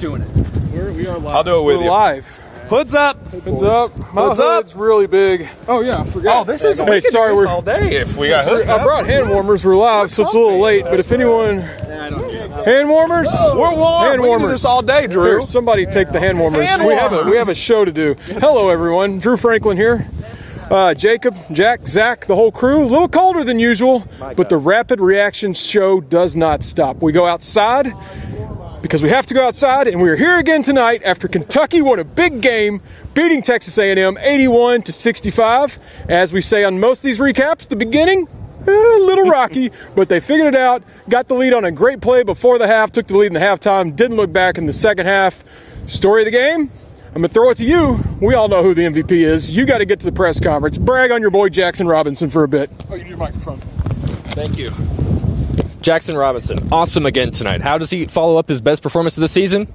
doing it. We are live. I'll do it with We're you. live. Hoods up. Hoods up. My Hoods up. hood's really big. Oh, yeah, I forgot. Oh, this is. Hey, We can sorry, do this we're all day if we got hoods up. I brought hand warmers. We're live, so it's a little late. But if anyone, hand warmers, We're warm. hand We can do warmers this all day, Drew. Here, somebody take the hand warmers. Hand we warmers. have a show to do. Hello, everyone. Drew Franklin here. Jacob, Jack, Zach, the whole crew. A little colder than usual, but the Rapid Reaction show does not stop. We go outside because we have to go outside, and we're here again tonight after Kentucky won a big game, beating Texas A&M 81-65. As we say on most of these recaps, the beginning, a little rocky, but they figured it out, got the lead on a great play before the half, took the lead in the halftime, didn't look back in the second half. Story of the game? I'm going to throw it to you. We all know who the MVP is. You got to get to the press conference. Brag on your boy Jackson Robinson for a bit. Oh, you need your microphone. Thank you. Jackson Robinson, awesome again tonight. How does he follow up his best performance of the season?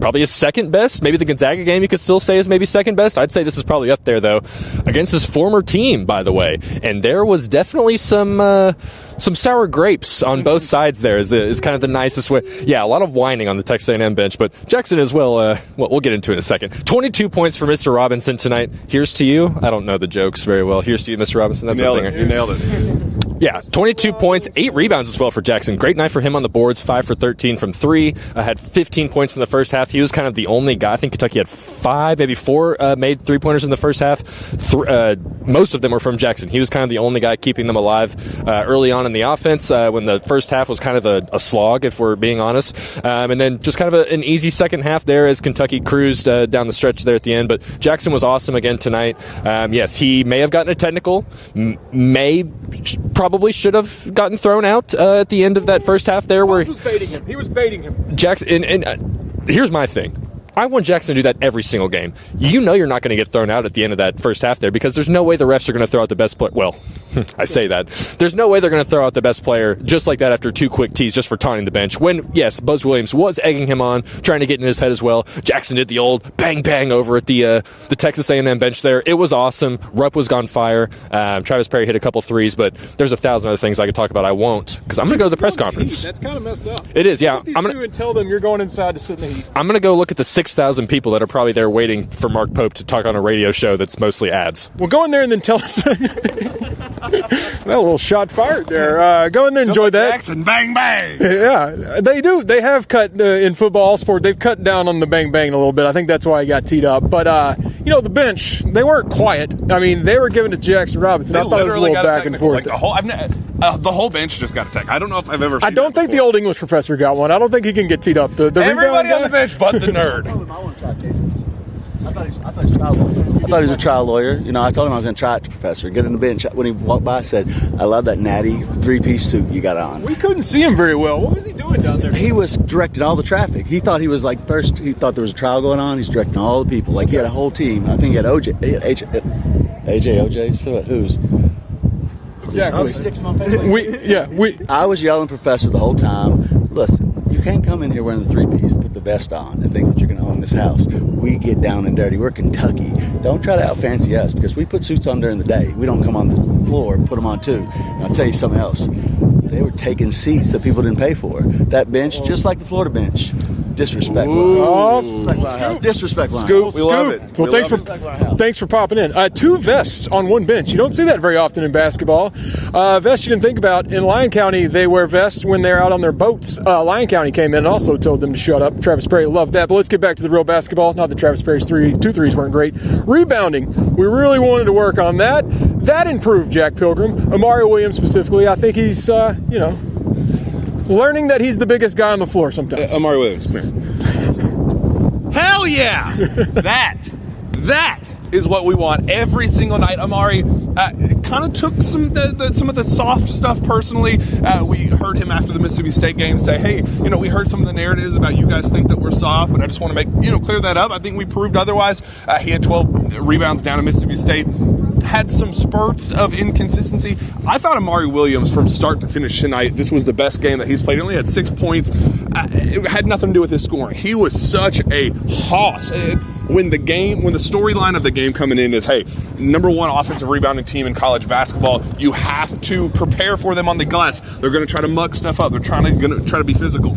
Probably his second best. Maybe the Gonzaga game you could still say is maybe second best. I'd say this is probably up there, though, against his former team, by the way. And there was definitely some sour grapes on both sides there is kind of the nicest way. Yeah, a lot of whining on the Texas A&M bench, but Jackson as well, we'll get into it in a second. 22 points for Mr. Robinson tonight. Here's to you. I don't know the jokes very well. Here's to you, Mr. Robinson. That's You the thing. You nailed it. Yeah, 22 points, 8 rebounds as well for Jackson. Great night for him on the boards, 5 for 13 from 3. Had 15 points in the first half. He was kind of the only guy. I think Kentucky had 5, maybe 4 made three-pointers in the first half. Most of them were from Jackson. He was kind of the only guy keeping them alive early on in the offense when the first half was kind of a slog, if we're being honest. And then just kind of an easy second half there as Kentucky cruised down the stretch there at the end. But Jackson was awesome again tonight. Yes, he may have gotten a technical, probably should have gotten thrown out at the end of that first half there. Where He was baiting him. Jackson, and here's my thing. I want Jackson to do that every single game. You know you're not going to get thrown out at the end of that first half there because there's no way the refs are going to throw out the best player. Well, I say that. There's no way they're going to throw out the best player just like that after 2 quick tees just for taunting the bench. When, yes, Buzz Williams was egging him on, trying to get in his head as well. Jackson did the old bang-bang over at the Texas A&M bench there. It was awesome. Rupp was on fire. Travis Perry hit a couple threes, but there's 1,000 other things I could talk about. I won't because I'm going to go to the press conference. That's kind of messed up. It is, yeah. I'm going to tell them you're going inside to sit in the heat. I'm going to go look at the 6,000 people that are probably there waiting for Mark Pope to talk on a radio show that's mostly ads. Well, go in there and then tell us. That little shot fired there. Go in there and enjoy that. Jackson, bang, bang. Yeah, they do. They have cut in football, all sport. They've cut down on the bang bang a little bit. I think that's why he got teed up. But the bench, they weren't quiet. I mean, they were giving it to Jackson Robinson. I thought it was a little back and forth. Like the whole bench just got a tech. I don't know if I've ever seen I don't think the old English professor got one. I don't think he can get teed up. The everybody on the bench but the nerd. I thought he was a trial lawyer. I told him I was going to try it to Professor. Get in the bench. When he walked by, I said, I love that natty 3-piece suit you got on. We couldn't see him very well. What was he doing down there? He was directing all the traffic. He thought he was first, he thought there was a trial going on. He's directing all the people. He had a whole team. I think he had AJ, who's? Exactly. Oh, he sticks him on Facebook. I was yelling Professor the whole time. Listen, you can't come in here wearing the 3-piece, put the vest on, and think that you're going to own this house. We get down and dirty. We're Kentucky. Don't try to out-fancy us because we put suits on during the day. We don't come on the floor and put them on too. And I'll tell you something else. They were taking seats that people didn't pay for. That bench, just like the Florida bench, disrespectful. Disrespectful. Scoop. We love it. Well, thanks for popping in. 2 vests on 1 bench. You don't see that very often in basketball. Vests you didn't think about. In Lyon County, they wear vests when they're out on their boats. Lyon County came in and also told them to shut up. Travis Perry loved that. But let's get back to the real basketball. Not that Travis Perry's 2 threes weren't great. Rebounding. We really wanted to work on that. That improved Jack Pilgrim. Amari Williams specifically. I think he's, learning that he's the biggest guy on the floor sometimes. Amari Williams, come here. Hell yeah! That is what we want every single night. Amari kind of took some of the soft stuff personally. We heard him after the Mississippi State game say, hey, we heard some of the narratives about you guys think that we're soft, but I just want to make, clear that up. I think we proved otherwise. He had 12 rebounds down at Mississippi State. Had some spurts of inconsistency. I thought Amari Williams from start to finish tonight, this was the best game that he's played. He only had 6 points. It had nothing to do with his scoring. He was such a hoss. When the storyline of the game coming in is, hey, number 1 offensive rebounding team in college basketball, you have to prepare for them on the glass. They're going to try to muck stuff up. They're going to try to be physical.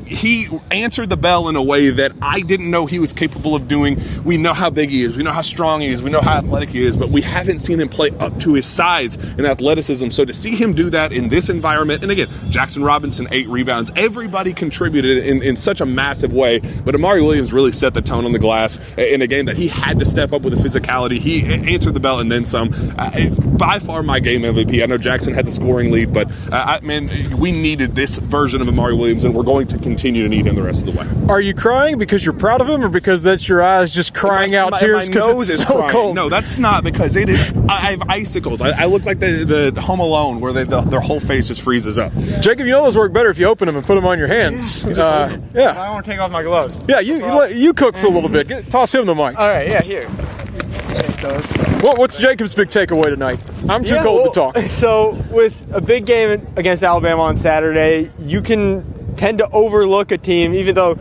he answered the bell in a way that I didn't know he was capable of doing. We know how big he is. We know how strong he is. We know how athletic he is, but we haven't seen him play up to his size and athleticism. So to see him do that in this environment, and again, Jackson Robinson, 8 rebounds. Everybody contributed in such a massive way, but Amari Williams really set the tone on the glass in a game that he had to step up with the physicality. He answered the bell and then some. By far my game MVP. I know Jackson had the scoring lead, but we needed this version of Amari Williams, and we're going to continue to need him the rest of the way. Are you crying because you're proud of him, or because that's your eyes just crying out tears because it's so cold? No, that's not, because it is. I have icicles. I look like the Home Alone, where their whole face just freezes up. Jacob, you know those work better if you open them and put them on your hands. I want to take off my gloves. Yeah, you cook for a little bit. Toss him the mic. All right, yeah, here. What's Jacob's big takeaway tonight? I'm too cold to talk. So, with a big game against Alabama on Saturday, you can tend to overlook a team, even though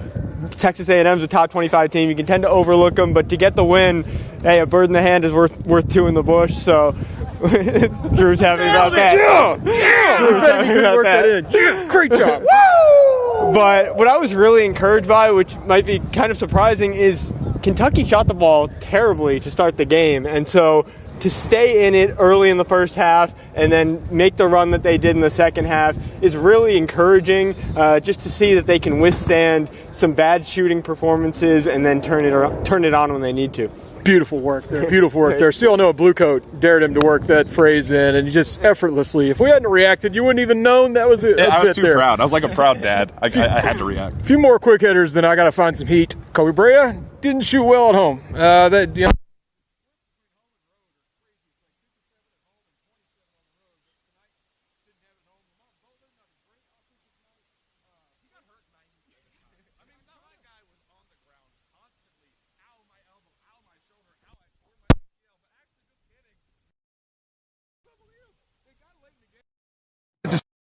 Texas A&M is a top 25 team. You can tend to overlook them, but to get the win, hey, a bird in the hand is worth 2 in the bush. So, Drew's happy about that. Yeah, Drew's happy about that. Yeah, great job. Woo! But what I was really encouraged by, which might be kind of surprising, is Kentucky shot the ball terribly to start the game, and so to stay in it early in the first half and then make the run that they did in the second half is really encouraging, just to see that they can withstand some bad shooting performances and then turn it on when they need to. Beautiful work there. Beautiful work there. See, I know a blue coat dared him to work that phrase in, and just effortlessly. If we hadn't reacted, you wouldn't even known that was a I was bit too there. proud. I was like a proud dad. I had to react. A few more quick hitters, then I got to find some heat. Kobe Brea didn't shoot well at home.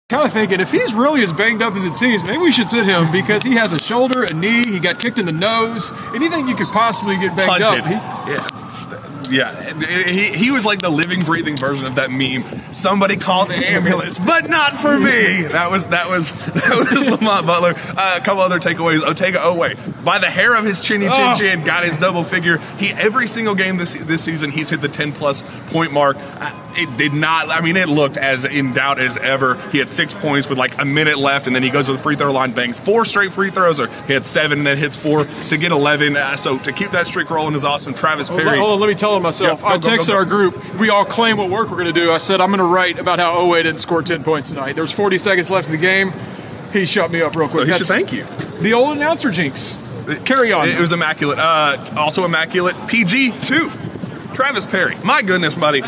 Kind of thinking, if he's really as banged up as it seems, maybe we should sit him, because he has a shoulder, a knee, he got kicked in the nose, anything you could possibly get banged up. Yeah, he was like the living, breathing version of that meme. Somebody called the ambulance, but not for me. That was Lamont Butler. A couple other takeaways. Otega Oweh, by the hair of his chin, got his double figure. Every single game this season, he's hit the 10-plus point mark. It did not. I mean, it looked as in doubt as ever. He had 6 points with like a minute left, and then he goes to the free throw line, bangs 4 straight free throws, or he had 7 and then hits 4 to get 11. So to keep that streak rolling is awesome. Travis Perry. Hold on, let me tell him myself. I texted our group. We all claim what work we're going to do. I said, I'm going to write about how Oweh didn't score 10 points tonight. There was 40 seconds left in the game. He shut me up real quick. So he should thank you. The old announcer jinx. Carry on. It was immaculate. Also immaculate. PG, too. Travis Perry, my goodness, buddy.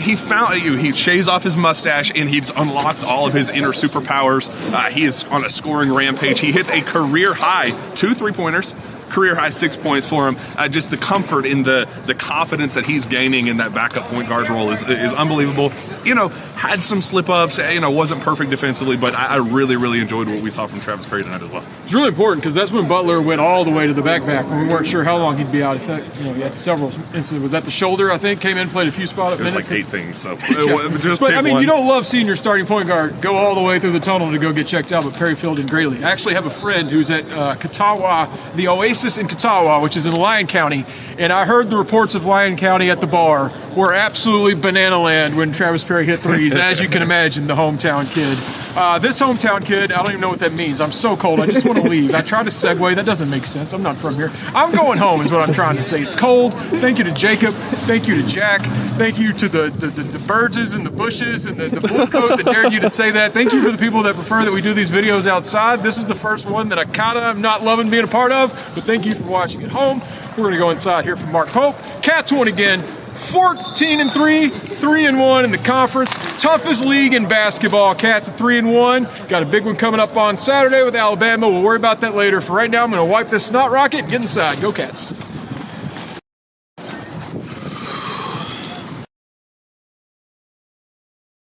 He found you. He shaves off his mustache and he's unlocked all of his inner superpowers. He is on a scoring rampage. He hit a career high 2 3-pointers. Career high 6 points for him. Just the comfort in the confidence that he's gaining in that backup point guard role is unbelievable. Had some slip ups. Wasn't perfect defensively, but I really, really enjoyed what we saw from Travis Perry tonight as well. It's really important, because that's when Butler went all the way to the backpack when we weren't sure how long he'd be out. He had several incidents. Was that the shoulder? I think came in, played a few spot minutes. Like 8 things. So, but I mean, you don't love seeing your starting point guard go all the way through the tunnel to go get checked out, but Perry filled in greatly. I actually have a friend who's at Katawa, the Oasis in Katawa, which is in Lyon County, and I heard the reports of Lyon County at the bar were absolutely banana land when Travis Perry hit threes, as you can imagine, the hometown kid. This hometown kid, I don't even know what that means. I'm so cold, I just want to leave. I tried to segue, that doesn't make sense. I'm not from here. I'm going home is what I'm trying to say. It's cold. Thank you to Jacob. Thank you to Jack. Thank you to the birds and the bushes and the blue coat that dared you to say that. Thank you for the people that prefer that we do these videos outside. This is the first one that I kind of am not loving being a part of, but thank you for watching at home. We're going to go inside here from Mark Pope. Cats won again. 14-3, 3-1 in the conference. Toughest league in basketball. Cats at 3-1. Got a big one coming up on Saturday with Alabama. We'll worry about that later. For right now, I'm going to wipe this snot rocket and get inside. Go Cats.